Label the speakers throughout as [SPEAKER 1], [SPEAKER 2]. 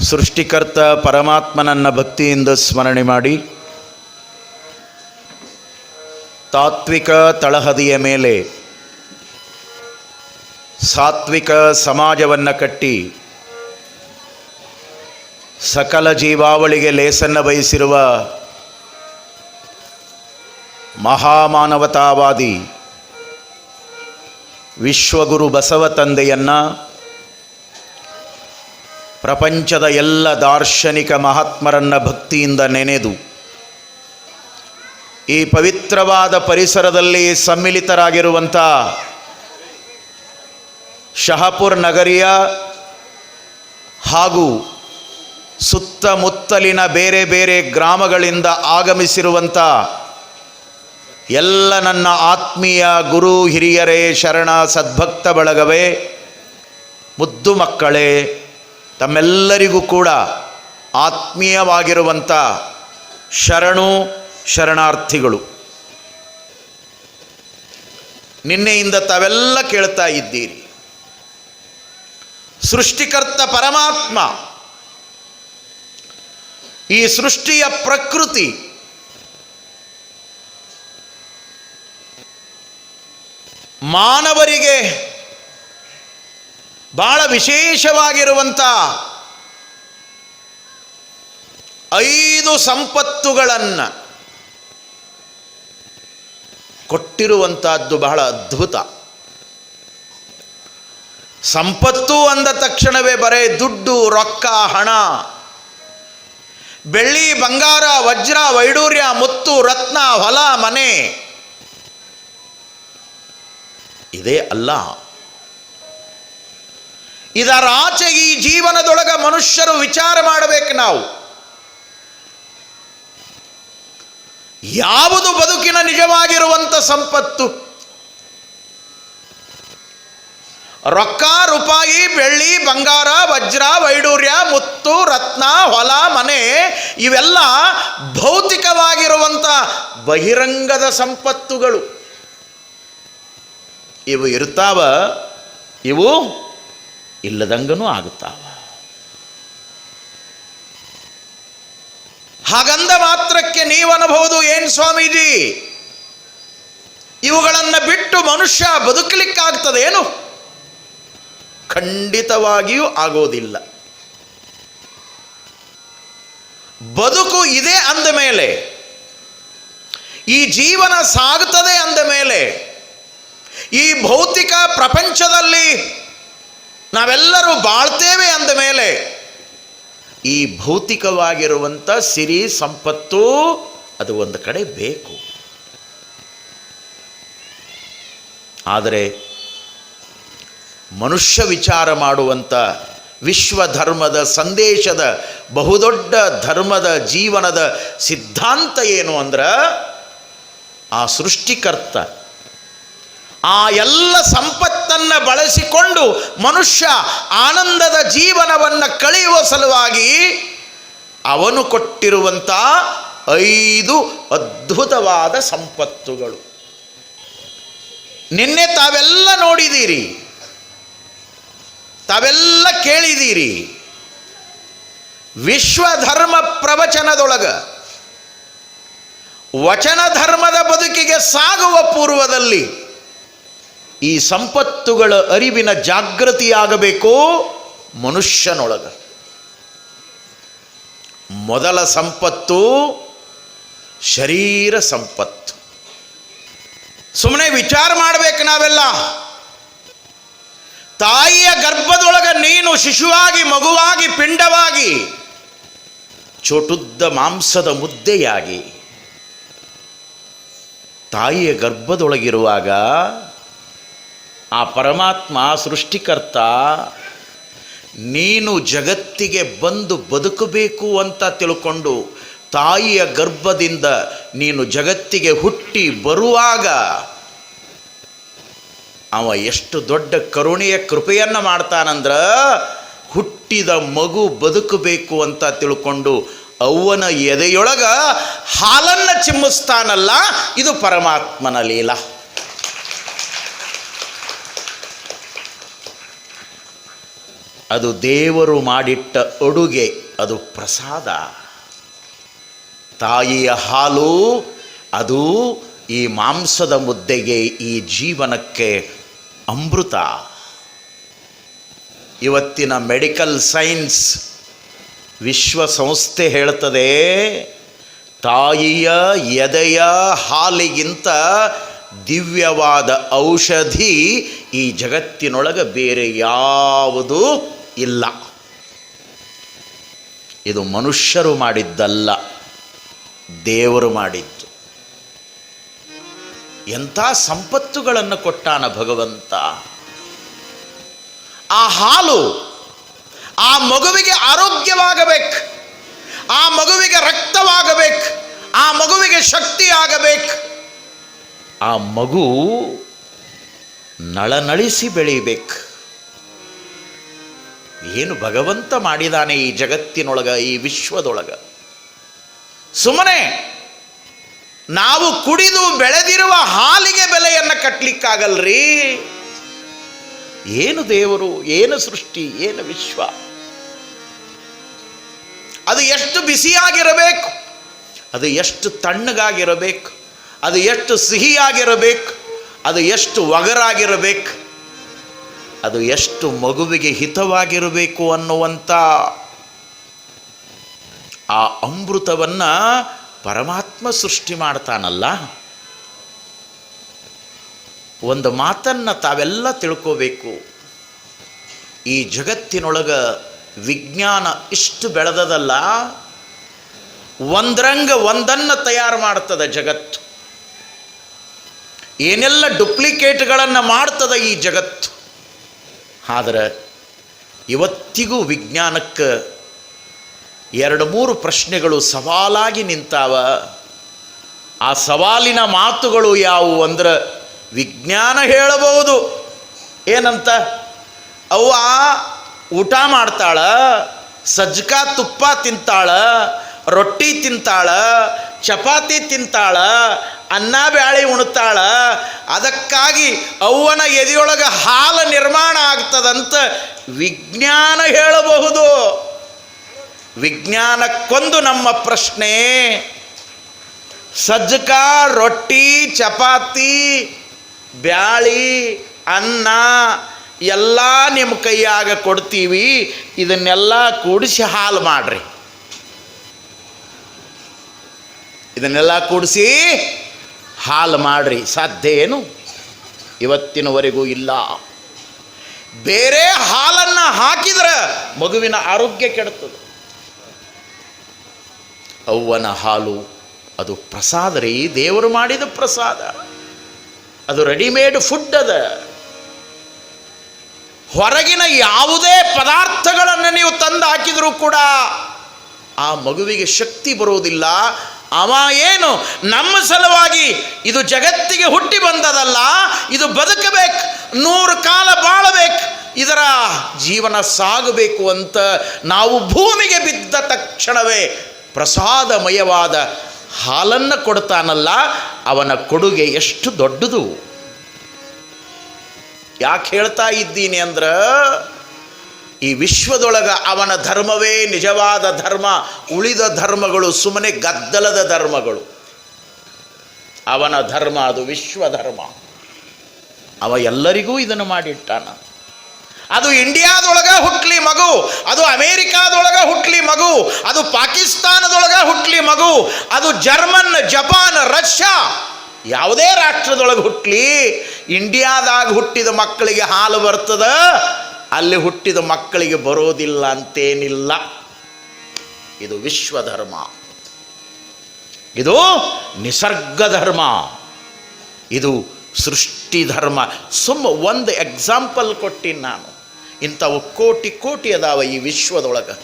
[SPEAKER 1] ಸೃಷ್ಟಿಕರ್ತ ಪರಮಾತ್ಮನನ್ನು ಭಕ್ತಿಯಿಂದ ಸ್ಮರಣೆ ಮಾಡಿ, ತಾತ್ವಿಕ ತಳಹದಿಯ ಮೇಲೆ ಸಾತ್ವಿಕ ಸಮಾಜವನ್ನು ಕಟ್ಟಿ ಸಕಲ ಜೀವಾವಳಿಗೆ ಲೇಸನ್ನು ಬಯಸಿರುವ ಮಹಾಮಾನವತಾವಾದಿ ವಿಶ್ವಗುರು ಬಸವ ತಂದೆಯನ್ನು ಪ್ರಪಂಚದ ಎಲ್ಲ ದಾರ್ಶನಿಕ ಮಹಾತ್ಮರನ್ನು ಭಕ್ತಿಯಿಂದ ನೆನೆದು ಈ ಪವಿತ್ರವಾದ ಪರಿಸರದಲ್ಲಿ ಸಮ್ಮಿಲಿತರಾಗಿರುವಂಥ ಶಹಾಪುರ ನಗರಿಯ ಹಾಗೂ ಸುತ್ತಮುತ್ತಲಿನ ಬೇರೆ ಬೇರೆ ಗ್ರಾಮಗಳಿಂದ ಆಗಮಿಸಿರುವಂಥ ಎಲ್ಲ ನನ್ನ ಆತ್ಮೀಯ ಗುರು ಹಿರಿಯರೇ, ಶರಣ ಸದ್ಭಕ್ತ ಬಳಗವೇ, ಮುದ್ದು ಮಕ್ಕಳೇ, ತಮ್ಮೆಲ್ಲರಿಗೂ ಕೂಡ ಆತ್ಮೀಯವಾಗಿರುವಂಥ ಶರಣಾರ್ಥಿಗಳು. ನಿನ್ನೆಯಿಂದ ತಾವೆಲ್ಲ ಕೇಳ್ತಾ ಇದ್ದೀರಿ, ಸೃಷ್ಟಿಕರ್ತ ಪರಮಾತ್ಮ ಈ ಸೃಷ್ಟಿಯ ಪ್ರಕೃತಿ ಮಾನವರಿಗೆ ಬಹಳ ವಿಶೇಷವಾಗಿರುವಂಥ 5 ಸಂಪತ್ತುಗಳನ್ನು ಕೊಟ್ಟಿರುವಂಥದ್ದು ಬಹಳ ಅದ್ಭುತ. ಸಂಪತ್ತು ಅಂದ ತಕ್ಷಣವೇ ಬರೇ ದುಡ್ಡು, ರೊಕ್ಕ, ಹಣ, ಬೆಳ್ಳಿ, ಬಂಗಾರ, ವಜ್ರ, ವೈಡೂರ್ಯ, ಮುತ್ತು, ರತ್ನ, ಹೊಲ, ಮನೆ ಇದೇ ಅಲ್ಲ. ಇದರಾಚೆ ಈ ಜೀವನದೊಳಗ ಮನುಷ್ಯರು ವಿಚಾರ ಮಾಡಬೇಕು. ನಾವು ಯಾವುದು ಬದುಕಿನ ನಿಜವಾಗಿರುವಂಥ ಸಂಪತ್ತು? ರೊಕ್ಕ, ರೂಪಾಯಿ, ಬೆಳ್ಳಿ, ಬಂಗಾರ, ವಜ್ರ, ವೈಡೂರ್ಯ, ಮುತ್ತು, ರತ್ನ, ಹೊಲ, ಮನೆ ಇವೆಲ್ಲ ಭೌತಿಕವಾಗಿರುವಂಥ ಬಹಿರಂಗದ ಸಂಪತ್ತುಗಳು. ಇವು ಇರ್ತಾವ, ಇವು ಇಲ್ಲದಂಗನೂ ಆಗುತ್ತಾವ. ಹಾಗಂದ ಮಾತ್ರಕ್ಕೆ ನೀವು ಅನ್ಬಹುದು, ಏನು ಸ್ವಾಮೀಜಿ ಇವುಗಳನ್ನು ಬಿಟ್ಟು ಮನುಷ್ಯ ಬದುಕಲಿಕ್ಕಾಗ್ತದೇನು? ಖಂಡಿತವಾಗಿಯೂ ಆಗೋದಿಲ್ಲ. ಬದುಕು ಇದೆ ಅಂದ ಮೇಲೆ, ಈ ಜೀವನ ಸಾಗುತ್ತದೆ ಅಂದ ಮೇಲೆ, ಈ ಭೌತಿಕ ಪ್ರಪಂಚದಲ್ಲಿ ನಾವೆಲ್ಲರೂ ಬಾಳ್ತೇವೆ ಅಂದ ಮೇಲೆ ಈ ಭೌತಿಕವಾಗಿರುವಂಥ ಸಿರಿ ಸಂಪತ್ತು ಅದು ಒಂದು ಕಡೆ ಬೇಕು. ಆದರೆ ಮನುಷ್ಯ ವಿಚಾರ ಮಾಡುವಂಥ ವಿಶ್ವಧರ್ಮದ ಸಂದೇಶದ ಬಹುದೊಡ್ಡ ಧರ್ಮದ ಜೀವನದ ಸಿದ್ಧಾಂತ ಏನು ಅಂದ್ರೆ, ಆ ಸೃಷ್ಟಿಕರ್ತ ಆ ಎಲ್ಲ ಸಂಪತ್ತನ್ನು ಬಳಸಿಕೊಂಡು ಮನುಷ್ಯ ಆನಂದದ ಜೀವನವನ್ನು ಕಳೆಯುವ ಸಲುವಾಗಿ ಅವನು ಕೊಟ್ಟಿರುವಂಥ 5 ಅದ್ಭುತವಾದ ಸಂಪತ್ತುಗಳು. ನಿನ್ನೆ ತಾವೆಲ್ಲ ನೋಡಿದ್ದೀರಿ, ತಾವೆಲ್ಲ ಕೇಳಿದ್ದೀರಿ. ವಿಶ್ವಧರ್ಮ ಪ್ರವಚನದೊಳಗ ವಚನ ಧರ್ಮದ ಬದುಕಿಗೆ ಸಾಗುವ ಪೂರ್ವದಲ್ಲಿ ಈ ಸಂಪತ್ತುಗಳ ಅರಿವಿನ ಜಾಗೃತಿಯಾಗಬೇಕು ಮನುಷ್ಯನೊಳಗ. ಮೊದಲ ಸಂಪತ್ತು ಶರೀರ ಸಂಪತ್ತು. ಸುಮ್ಮನೆ ವಿಚಾರ ಮಾಡಬೇಕು ನಾವೆಲ್ಲ. ತಾಯಿಯ ಗರ್ಭದೊಳಗ ನೀನು ಶಿಶುವಾಗಿ, ಮಗುವಾಗಿ, ಪಿಂಡವಾಗಿ, ಚೋಟುದ್ದ ಮಾಂಸದ ಮುದ್ದೆಯಾಗಿ ತಾಯಿಯ ಗರ್ಭದೊಳಗಿರುವಾಗ ಆ ಪರಮಾತ್ಮ ಸೃಷ್ಟಿಕರ್ತ ನೀನು ಜಗತ್ತಿಗೆ ಬಂದು ಬದುಕಬೇಕು ಅಂತ ತಿಳ್ಕೊಂಡು ತಾಯಿಯ ಗರ್ಭದಿಂದ ನೀನು ಜಗತ್ತಿಗೆ ಹುಟ್ಟಿ ಬರುವಾಗ ಅವ ಎಷ್ಟು ದೊಡ್ಡ ಕರುಣೆಯ ಕೃಪೆಯನ್ನು ಮಾಡ್ತಾನಂದ್ರ, ಹುಟ್ಟಿದ ಮಗು ಬದುಕಬೇಕು ಅಂತ ತಿಳ್ಕೊಂಡು ಅವ್ವನ ಎದೆಯೊಳಗ ಹಾಲನ್ನು ಚಿಮ್ಮಿಸ್ತಾನಲ್ಲ, ಇದು ಪರಮಾತ್ಮನ ಲೀಲಾ. ಅದು ದೇವರು ಮಾಡಿಟ್ಟ ಅಡುಗೆ, ಅದು ಪ್ರಸಾದ. ತಾಯಿಯ ಹಾಲು ಅದು ಈ ಮಾಂಸದ ಮುದ್ದೆಗೆ, ಈ ಜೀವನಕ್ಕೆ ಅಮೃತ. ಇವತ್ತಿನ ಮೆಡಿಕಲ್ ಸೈನ್ಸ್ ವಿಶ್ವಸಂಸ್ಥೆ ಹೇಳ್ತದೆ, ತಾಯಿಯ ಎದೆಯ ಹಾಲಿಗಿಂತ ದಿವ್ಯವಾದ ಔಷಧಿ ಈ ಜಗತ್ತಿನೊಳಗೆ ಬೇರೆ ಯಾವುದೂ ಇಲ್ಲ. ಇದು ಮನುಷ್ಯರು ಮಾಡಿದ್ದಲ್ಲ, ದೇವರು ಮಾಡಿದ್ದು. ಎಂಥ ಸಂಪತ್ತುಗಳನ್ನು ಕೊಟ್ಟಾನ ಭಗವಂತ. ಆ ಹಾಲು ಆ ಮಗುವಿಗೆ ಆರೋಗ್ಯವಾಗಬೇಕು, ಆ ಮಗುವಿಗೆ ರಕ್ತವಾಗಬೇಕು, ಆ ಮಗುವಿಗೆ ಶಕ್ತಿ ಆಗಬೇಕು, ಆ ಮಗು ನಳನಳಿಸಿ ಬೆಳೀಬೇಕು. ಏನು ಭಗವಂತ ಮಾಡಿದಾನೆ ಈ ಜಗತ್ತಿನೊಳಗ, ಈ ವಿಶ್ವದೊಳಗ. ಸುಮ್ಮನೆ ನಾವು ಕುಡಿದು ಬೆಳೆದಿರುವ ಹಾಲಿಗೆ ಬೆಲೆಯನ್ನು ಕಟ್ಟಲಿಕ್ಕಾಗಲ್ರಿ. ಏನು ದೇವರು, ಏನು ಸೃಷ್ಟಿ, ಏನು ವಿಶ್ವ. ಅದು ಎಷ್ಟು ಬಿಸಿಯಾಗಿರಬೇಕು, ಅದು ಎಷ್ಟು ತಣ್ಣಗಾಗಿರಬೇಕು, ಅದು ಎಷ್ಟು ಸಿಹಿಯಾಗಿರಬೇಕು, ಅದು ಎಷ್ಟು ಒಗರಾಗಿರಬೇಕು, ಅದು ಎಷ್ಟು ಮಗುವಿಗೆ ಹಿತವಾಗಿರಬೇಕು ಅನ್ನುವಂಥ ಆ ಅಮೃತವನ್ನು ಪರಮಾತ್ಮ ಸೃಷ್ಟಿ ಮಾಡ್ತಾನಲ್ಲ. ಒಂದು ಮಾತನ್ನು ತಾವೆಲ್ಲ ತಿಳ್ಕೋಬೇಕು. ಈ ಜಗತ್ತಿನೊಳಗ ವಿಜ್ಞಾನ ಇಷ್ಟು ಬೆಳೆದದಲ್ಲ, ಒಂದರಂಗ ಒಂದನ್ನು ತಯಾರು ಮಾಡ್ತದೆ ಜಗತ್ತು. ಏನೆಲ್ಲ ಡುಪ್ಲಿಕೇಟ್ಗಳನ್ನು ಮಾಡ್ತದೆ ಈ ಜಗತ್ತು. ಆದರೆ ಇವತ್ತಿಗೂ ವಿಜ್ಞಾನಕ್ಕೆ 2-3 ಪ್ರಶ್ನೆಗಳು ಸವಾಲಾಗಿ ನಿಂತಾವ. ಆ ಸವಾಲಿನ ಮಾತುಗಳು ಯಾವುವು ಅಂದ್ರೆ, ವಿಜ್ಞಾನ ಹೇಳಬಹುದು ಏನಂತ, ಅವ್ವ ಊಟ ಮಾಡ್ತಾಳ, ಸಜ್ಜಕ ತುಪ್ಪ ತಿಂತಾಳ, ರೊಟ್ಟಿ ತಿಂತಾಳ, ಚಪಾತಿ ತಿಂತಾಳ, ಅನ್ನ ಬ್ಯಾಳಿ ಉಣ್ತಾಳ, ಅದಕ್ಕಾಗಿ ಅವ್ವನ ಎದೆಯೊಳಗೆ ಹಾಲು ನಿರ್ಮಾಣ ಆಗ್ತದಂತ ವಿಜ್ಞಾನ ಹೇಳಬಹುದು. ವಿಜ್ಞಾನಕ್ಕೊಂದು ನಮ್ಮ ಪ್ರಶ್ನೆ, ಸಜ್ಜಕ ರೊಟ್ಟಿ ಚಪಾತಿ ಬ್ಯಾಳಿ ಅನ್ನ ಎಲ್ಲ ನಿಮ್ಮ ಕೈಯಾಗ ಕೊಡ್ತೀವಿ, ಇದನ್ನೆಲ್ಲ ಕೂಡಿಸಿ ಹಾಲು ಮಾಡ್ರಿ, ಇದನ್ನೆಲ್ಲ ಕೂಡಿಸಿ ಹಾಲು ಮಾಡ್ರಿ, ಸಾಧ್ಯ ಏನು? ಇವತ್ತಿನವರೆಗೂ ಇಲ್ಲ. ಬೇರೆ ಹಾಲನ್ನು ಹಾಕಿದ್ರೆ ಮಗುವಿನ ಆರೋಗ್ಯ ಕೆಡುತ್ತದೆ. ಅವ್ವನ ಹಾಲು ಅದು ಪ್ರಸಾದ ರೀ, ದೇವರು ಮಾಡಿದ ಪ್ರಸಾದ. ಅದು ರೆಡಿಮೇಡ್ ಫುಡ್ ಅದ. ಹೊರಗಿನ ಯಾವುದೇ ಪದಾರ್ಥಗಳನ್ನು ನೀವು ತಂದು ಹಾಕಿದರೂ ಕೂಡ ಆ ಮಗುವಿಗೆ ಶಕ್ತಿ ಬರುವುದಿಲ್ಲ. ಅವ ಏನು ನಮ್ಮ ಸಲುವಾಗಿ ಇದು ಜಗತ್ತಿಗೆ ಹುಟ್ಟಿ ಬಂದದಲ್ಲ, ಇದು ಬದುಕಬೇಕು, 100 ಕಾಲ ಬಾಳಬೇಕು, ಇದರ ಜೀವನ ಸಾಗಬೇಕು ಅಂತ ನಾವು ಭೂಮಿಗೆ ಬಿದ್ದ ತಕ್ಷಣವೇ ಪ್ರಸಾದಮಯವಾದ ಹಾಲನ್ನು ಕೊಡ್ತಾನಲ್ಲ, ಅವನ ಕೊಡುಗೆ ಎಷ್ಟು ದೊಡ್ಡದು. ಯಾಕೆ ಹೇಳ್ತಾ ಇದ್ದೀನಿ ಅಂದ್ರೆ, ಈ ವಿಶ್ವದೊಳಗ ಅವನ ಧರ್ಮವೇ ನಿಜವಾದ ಧರ್ಮ. ಉಳಿದ ಧರ್ಮಗಳು ಸುಮ್ಮನೆ ಗದ್ದಲದ ಧರ್ಮಗಳು. ಅವನ ಧರ್ಮ ಅದು ವಿಶ್ವಧರ್ಮ. ಅವ ಎಲ್ಲರಿಗೂ ಇದನ್ನು ಮಾಡಿಟ್ಟಾನ. ಅದು ಇಂಡಿಯಾದೊಳಗೆ ಹುಟ್ಲಿ ಮಗು, ಅದು ಅಮೇರಿಕಾದೊಳಗೆ ಹುಟ್ಲಿ ಮಗು, ಅದು ಪಾಕಿಸ್ತಾನದೊಳಗೆ ಹುಟ್ಲಿ ಮಗು, ಅದು ಜರ್ಮನ್, ಜಪಾನ್, ರಷ್ಯಾ ಯಾವುದೇ ರಾಷ್ಟ್ರದೊಳಗೆ ಹುಟ್ಲಿ, ಇಂಡಿಯಾದಾಗ ಹುಟ್ಟಿದ ಮಕ್ಕಳಿಗೆ ಹಾಲು ಬರ್ತದ, ಅಲ್ಲಿ ಹುಟ್ಟಿದ ಮಕ್ಕಳಿಗೆ ಬರೋದಿಲ್ಲ ಅಂತೇನಿಲ್ಲ. ಇದು ವಿಶ್ವಧರ್ಮ, ಇದು ನಿಸರ್ಗ ಧರ್ಮ, ಇದು ಸೃಷ್ಟಿ ಧರ್ಮ. ಒಂದು ಎಕ್ಸಾಂಪಲ್ ಕೊಟ್ಟಿನಿ ನಾನು. ಇಂಥವು ಕೋಟಿ ಕೋಟಿ ಅದಾವ ಈ ವಿಶ್ವದೊಳಗೆ.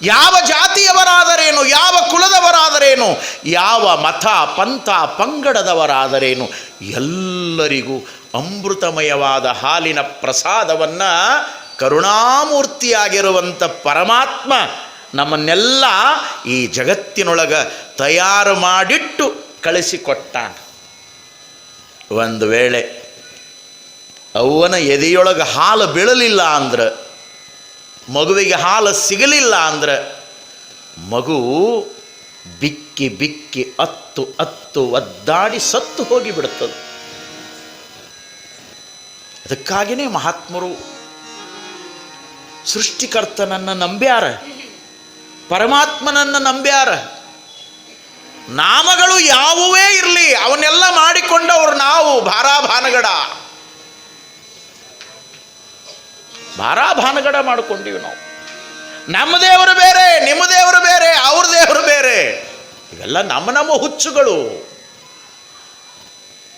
[SPEAKER 1] ಯಾವ ಜಾತಿಯವರಾದರೇನು, ಯಾವ ಕುಲದವರಾದರೇನು, ಯಾವ ಮತ ಪಂಥ ಪಂಗಡದವರಾದರೇನು, ಎಲ್ಲರಿಗೂ ಅಮೃತಮಯವಾದ ಹಾಲಿನ ಪ್ರಸಾದವನ್ನು ಕರುಣಾಮೂರ್ತಿಯಾಗಿರುವಂಥ ಪರಮಾತ್ಮ ನಮ್ಮನ್ನೆಲ್ಲ ಈ ಜಗತ್ತಿನೊಳಗೆ ತಯಾರು ಮಾಡಿಟ್ಟು ಕಳಿಸಿಕೊಟ್ಟ. ಒಂದು ವೇಳೆ ಅವ್ವನ ಎದೆಯೊಳಗೆ ಹಾಲು ಬೀಳಲಿಲ್ಲ ಅಂದ್ರೆ, ಮಗುವಿಗೆ ಹಾಲು ಸಿಗಲಿಲ್ಲ ಅಂದ್ರೆ ಮಗು ಬಿಕ್ಕಿ ಬಿಕ್ಕಿ ಅತ್ತು ಒದ್ದಾಡಿ ಸತ್ತು ಹೋಗಿಬಿಡುತ್ತದೆ. ಅದಕ್ಕಾಗಿಯೇ ಮಹಾತ್ಮರು ಸೃಷ್ಟಿಕರ್ತನನ್ನು ನಂಬ್ಯಾರ, ಪರಮಾತ್ಮನನ್ನು ನಂಬ್ಯಾರ. ನಾಮಗಳು ಯಾವುವೇ ಇರಲಿ ಅವನ್ನೆಲ್ಲ ಮಾಡಿಕೊಂಡವರು ನಾವು. ಭಾರಾಭಾನಗಡ ಮಾಡಿಕೊಂಡಿವಿ ನಾವು. ನಮ್ಮ ದೇವರು ಬೇರೆ, ನಿಮ್ಮ ದೇವರು ಬೇರೆ, ಅವ್ರ ದೇವರು ಬೇರೆ. ಇವೆಲ್ಲ ನಮ್ಮ ಹುಚ್ಚುಗಳು.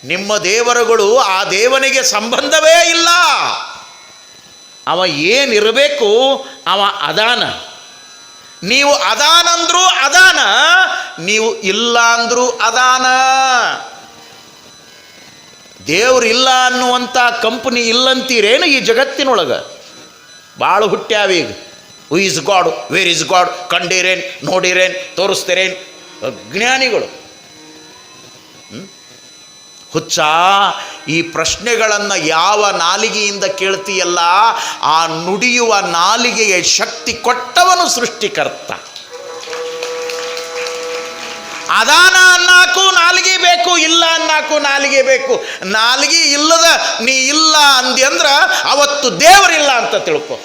[SPEAKER 1] ನಿಮ್ಮ ದೇವರುಗಳು ಆ ದೇವನಿಗೆ ಸಂಬಂಧವೇ ಇಲ್ಲ. ಅವ ಏನಿರಬೇಕು ಅವ ಅದಾನ. ನೀವು ಅದಾನಂದ್ರೂ ಅದಾನ, ನೀವು ಇಲ್ಲ ಅಂದ್ರೂ ಅದಾನ. ದೇವ್ರು ಇಲ್ಲ ಅನ್ನುವಂಥ ಕಂಪನಿ ಇಲ್ಲಂತೀರೇನು ಈ ಜಗತ್ತಿನೊಳಗೆ? ಭಾಳ ಹುಟ್ಟ್ಯಾವೀಗ. Who is God, where is God, ಕಂಡಿರೇನು, ನೋಡಿರೇನು, ತೋರಿಸ್ತೀರೇನು? ಅಜ್ಞಾನಿಗಳು. ಹುಚ್ಚ, ಈ ಪ್ರಶ್ನೆಗಳನ್ನು ಯಾವ ನಾಲಿಗೆಯಿಂದ ಕೇಳ್ತೀಯಲ್ಲ ಆ ನುಡಿಯುವ ನಾಲಿಗೆಗೆ ಶಕ್ತಿ ಕೊಟ್ಟವನು ಸೃಷ್ಟಿಕರ್ತ. ಅದಾನ ಅನ್ನಾಕು ನಾಲಿಗೆ ಬೇಕು, ಇಲ್ಲ ಅನ್ನಾಕು ನಾಲಿಗೆ ಬೇಕು. ನಾಲಿಗೆ ಇಲ್ಲದ ನೀ ಇಲ್ಲ ಅಂದಿ ಅಂದ್ರೆ ಅವತ್ತು ದೇವರಿಲ್ಲ ಅಂತ ತಿಳ್ಕೊ.